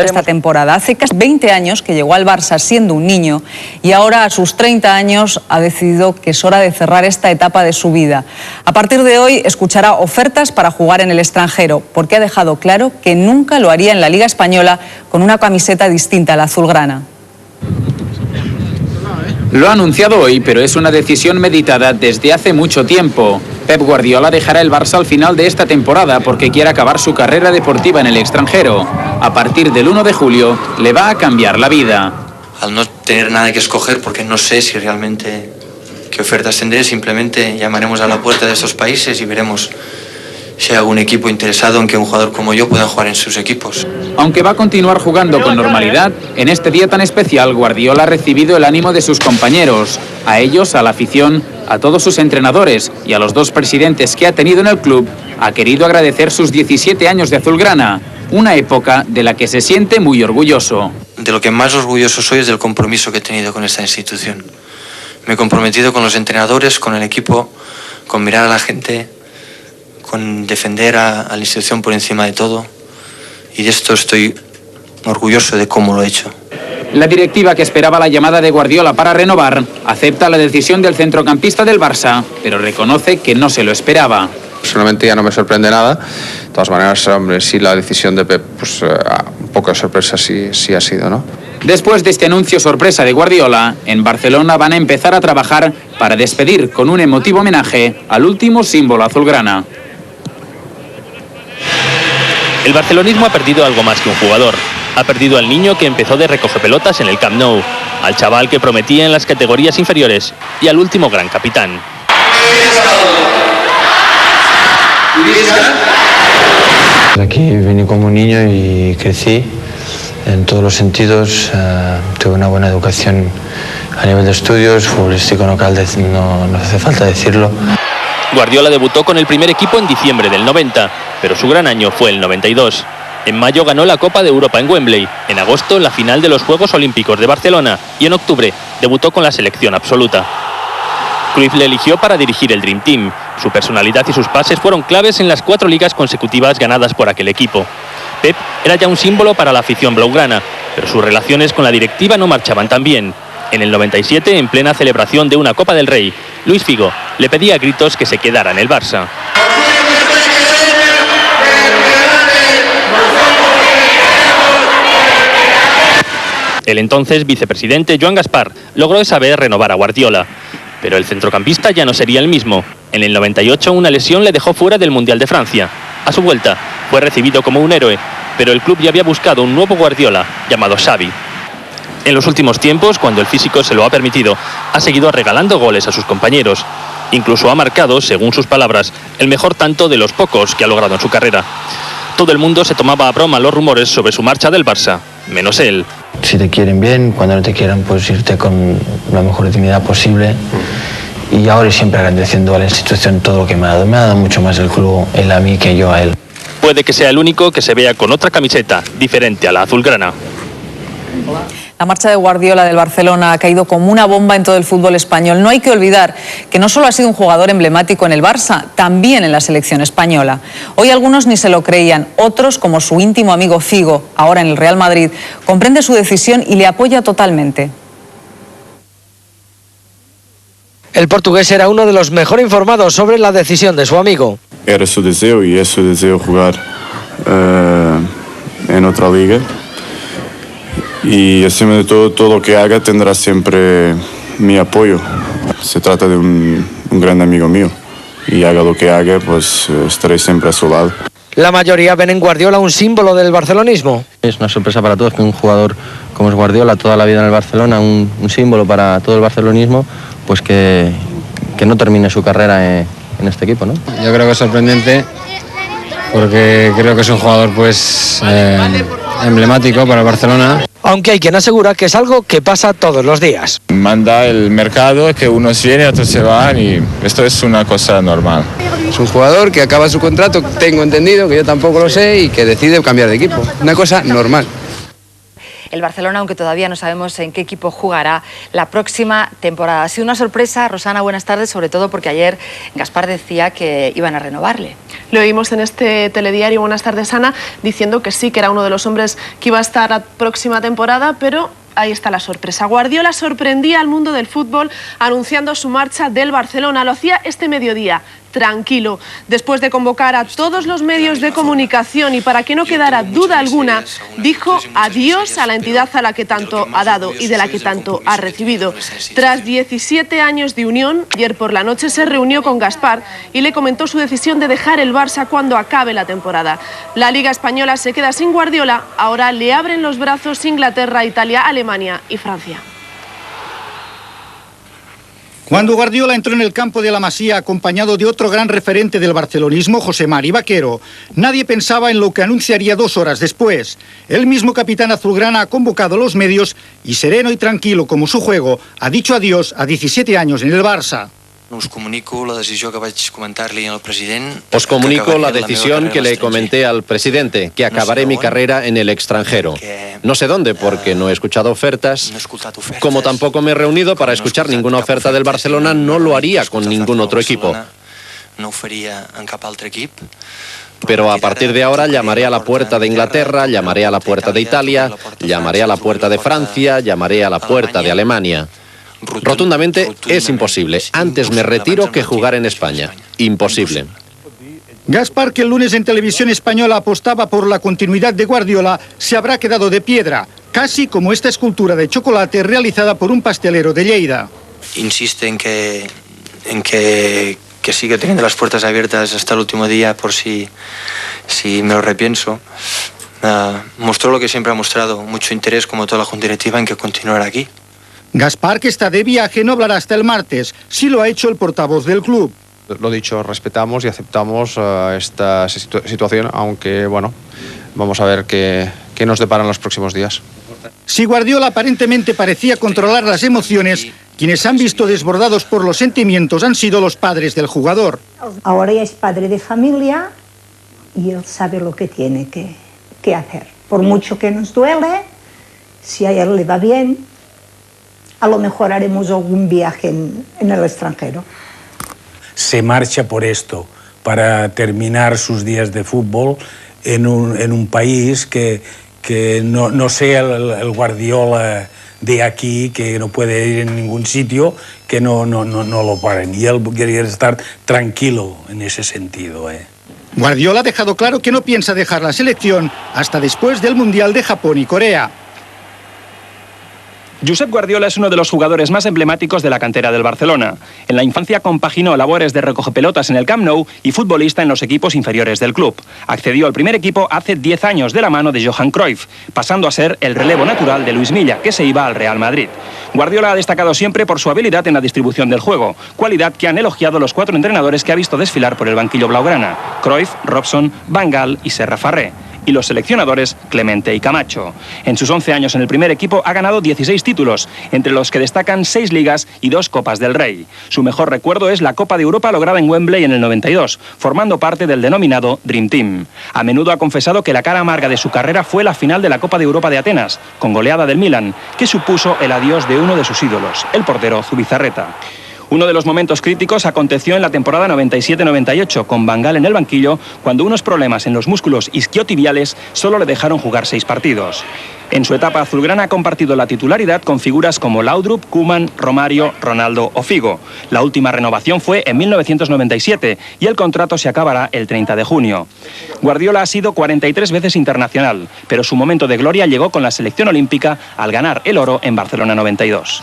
Esta temporada. Hace casi 20 años que llegó al Barça siendo un niño y ahora a sus 30 años ha decidido que es hora de cerrar esta etapa de su vida. A partir de hoy escuchará ofertas para jugar en el extranjero porque ha dejado claro que nunca lo haría en la Liga Española con una camiseta distinta a la azulgrana. Lo ha anunciado hoy, pero es una decisión meditada desde hace mucho tiempo. Pep Guardiola dejará el Barça al final de esta temporada porque quiere acabar su carrera deportiva en el extranjero. A partir del 1 de julio le va a cambiar la vida. Al no tener nada que escoger, porque no sé si realmente qué ofertas tendré, simplemente llamaremos a la puerta de estos países y veremos si hay algún equipo interesado en que un jugador como yo pueda jugar en sus equipos. Aunque va a continuar jugando con normalidad, en este día tan especial Guardiola ha recibido el ánimo de sus compañeros. A ellos, a la afición, a todos sus entrenadores y a los dos presidentes que ha tenido en el club, ha querido agradecer sus 17 años de azulgrana, una época de la que se siente muy orgulloso. De lo que más orgulloso soy es del compromiso que he tenido con esta institución. Me he comprometido con los entrenadores, con el equipo, con mirar a la gente, con defender a la institución por encima de todo, y de esto estoy orgulloso de cómo lo he hecho. La directiva, que esperaba la llamada de Guardiola para renovar, acepta la decisión del centrocampista del Barça, pero reconoce que no se lo esperaba. Personalmente ya no me sorprende nada. De todas maneras, hombre, sí, la decisión de Pep, pues un poco de sorpresa sí ha sido, ¿no? Después de este anuncio sorpresa de Guardiola, en Barcelona van a empezar a trabajar para despedir con un emotivo homenaje al último símbolo azulgrana. El barcelonismo ha perdido algo más que un jugador. Ha perdido al niño que empezó de recogepelotas en el Camp Nou, al chaval que prometía en las categorías inferiores y al último gran capitán. Aquí vine como niño y crecí en todos los sentidos. Tuve una buena educación a nivel de estudios, futbolístico no hace falta decirlo. Guardiola debutó con el primer equipo en diciembre del 90, pero su gran año fue el 92. En mayo ganó la Copa de Europa en Wembley, en agosto la final de los Juegos Olímpicos de Barcelona y en octubre debutó con la selección absoluta. Cruyff le eligió para dirigir el Dream Team. Su personalidad y sus pases fueron claves en las 4 ligas consecutivas ganadas por aquel equipo. Pep era ya un símbolo para la afición blaugrana, pero sus relaciones con la directiva no marchaban tan bien. En el 97, en plena celebración de una Copa del Rey, Luis Figo le pedía a gritos que se quedara en el Barça. El entonces vicepresidente Joan Gaspar logró esa vez renovar a Guardiola, pero el centrocampista ya no sería el mismo. En el 98 una lesión le dejó fuera del Mundial de Francia. A su vuelta fue recibido como un héroe, pero el club ya había buscado un nuevo Guardiola llamado Xavi. En los últimos tiempos, cuando el físico se lo ha permitido, ha seguido regalando goles a sus compañeros. Incluso ha marcado, según sus palabras, el mejor tanto de los pocos que ha logrado en su carrera. Todo el mundo se tomaba a broma los rumores sobre su marcha del Barça, menos él. Si te quieren bien, cuando no te quieran, pues irte con la mejor dignidad posible. Y ahora siempre agradeciendo a la institución todo lo que me ha dado. Me ha dado mucho más el club, él a mí, que yo a él. Puede que sea el único que se vea con otra camiseta, diferente a la azulgrana. La marcha de Guardiola del Barcelona ha caído como una bomba en todo el fútbol español. No hay que olvidar que no solo ha sido un jugador emblemático en el Barça, también en la selección española. Hoy algunos ni se lo creían, otros, como su íntimo amigo Figo, ahora en el Real Madrid, comprende su decisión y le apoya totalmente. El portugués era uno de los mejor informados sobre la decisión de su amigo. Era su deseo y es su deseo jugar en otra liga. Y encima de todo lo que haga tendrá siempre mi apoyo. Se trata de un gran amigo mío y haga lo que haga, pues estaré siempre a su lado. La mayoría ven en Guardiola un símbolo del barcelonismo. Es una sorpresa para todos que un jugador como es Guardiola, toda la vida en el Barcelona, un símbolo para todo el barcelonismo, pues que no termine su carrera en este equipo, ¿no? Yo creo que es sorprendente porque creo que es un jugador pues emblemático para el Barcelona. Aunque hay quien asegura que es algo que pasa todos los días. Manda el mercado, que unos vienen, otros se van y esto es una cosa normal. Es un jugador que acaba su contrato, tengo entendido, que yo tampoco lo sé, y que decide cambiar de equipo. Una cosa normal. el Barcelona, aunque todavía no sabemos en qué equipo jugará la próxima temporada. Ha sido una sorpresa, Rosana, buenas tardes, sobre todo porque ayer Gaspar decía que iban a renovarle. Lo oímos en este telediario, buenas tardes, Ana, diciendo que sí, que era uno de los hombres que iba a estar la próxima temporada, pero ahí está la sorpresa. Guardiola sorprendía al mundo del fútbol anunciando su marcha del Barcelona. Lo hacía este mediodía, tranquilo, después de convocar a todos los medios de comunicación y para que no quedara duda alguna, dijo adiós a la entidad a la que tanto ha dado y de la que tanto ha recibido. Tras 17 años de unión, ayer por la noche se reunió con Gaspar y le comentó su decisión de dejar el Barça cuando acabe la temporada. La Liga Española se queda sin Guardiola, ahora le abren los brazos Inglaterra, Italia, Alemania y Francia. Cuando Guardiola entró en el campo de la Masía acompañado de otro gran referente del barcelonismo, José Mari Vaquero, nadie pensaba en lo que anunciaría 2 horas después. El mismo capitán azulgrana ha convocado a los medios y, sereno y tranquilo como su juego, ha dicho adiós a 17 años en el Barça. Os comunico la decisión que vaig comentar-li al president. Os comunico la decisión que le comenté al presidente, que acabaré mi carrera en el extranjero. No sé dónde, porque no he escuchado ofertas. Como tampoco me he reunido para escuchar ninguna oferta del Barcelona, no lo haría con ningún otro equipo. No ho faria en cap altre equip. Pero a partir de ahora llamaré a la puerta de Inglaterra, llamaré a la puerta de Italia, llamaré a la puerta de Francia, llamaré a la puerta de Alemania. Rotundamente es imposible. Antes me retiro que jugar en España. Imposible. Gaspar, que el lunes en Televisión Española apostaba por la continuidad de Guardiola, se habrá quedado de piedra, casi como esta escultura de chocolate realizada por un pastelero de Lleida. Insiste en que sigue teniendo las puertas abiertas hasta el último día por si me lo repienso. Mostró lo que siempre ha mostrado, mucho interés, como toda la junta directiva, en que continuara aquí. Gaspar, que está de viaje, no hablará hasta el martes. Sí lo ha hecho el portavoz del club. Lo dicho, respetamos y aceptamos esta situación, aunque, bueno, vamos a ver qué nos deparan los próximos días. Si Guardiola aparentemente parecía controlar las emociones, quienes han visto desbordados por los sentimientos han sido los padres del jugador. Ahora ya es padre de familia y él sabe lo que tiene que hacer. Por mucho que nos duele, si a él le va bien, a lo mejor haremos algún viaje en el extranjero. Se marcha por esto, para terminar sus días de fútbol en un país que no sea el Guardiola de aquí, que no puede ir en ningún sitio, que no lo paren. Y él quería estar tranquilo en ese sentido. Guardiola ha dejado claro que no piensa dejar la selección hasta después del Mundial de Japón y Corea. Josep Guardiola es uno de los jugadores más emblemáticos de la cantera del Barcelona. En la infancia compaginó labores de recogepelotas en el Camp Nou y futbolista en los equipos inferiores del club. Accedió al primer equipo hace 10 años de la mano de Johan Cruyff, pasando a ser el relevo natural de Luis Milla, que se iba al Real Madrid. Guardiola ha destacado siempre por su habilidad en la distribución del juego, cualidad que han elogiado los 4 entrenadores que ha visto desfilar por el banquillo blaugrana: Cruyff, Robson, Van Gaal y Serra Farré. Y los seleccionadores Clemente y Camacho. En sus 11 años en el primer equipo ha ganado 16 títulos, entre los que destacan 6 ligas y 2 Copas del Rey. Su mejor recuerdo es la Copa de Europa lograda en Wembley en el 92, formando parte del denominado Dream Team. A menudo ha confesado que la cara amarga de su carrera fue la final de la Copa de Europa de Atenas, con goleada del Milan, que supuso el adiós de uno de sus ídolos, el portero Zubizarreta. Uno de los momentos críticos aconteció en la temporada 97-98, con Van Gaal en el banquillo, cuando unos problemas en los músculos isquiotibiales solo le dejaron jugar 6 partidos. En su etapa azulgrana ha compartido la titularidad con figuras como Laudrup, Koeman, Romario, Ronaldo o Figo. La última renovación fue en 1997 y el contrato se acabará el 30 de junio. Guardiola ha sido 43 veces internacional, pero su momento de gloria llegó con la selección olímpica al ganar el oro en Barcelona 92.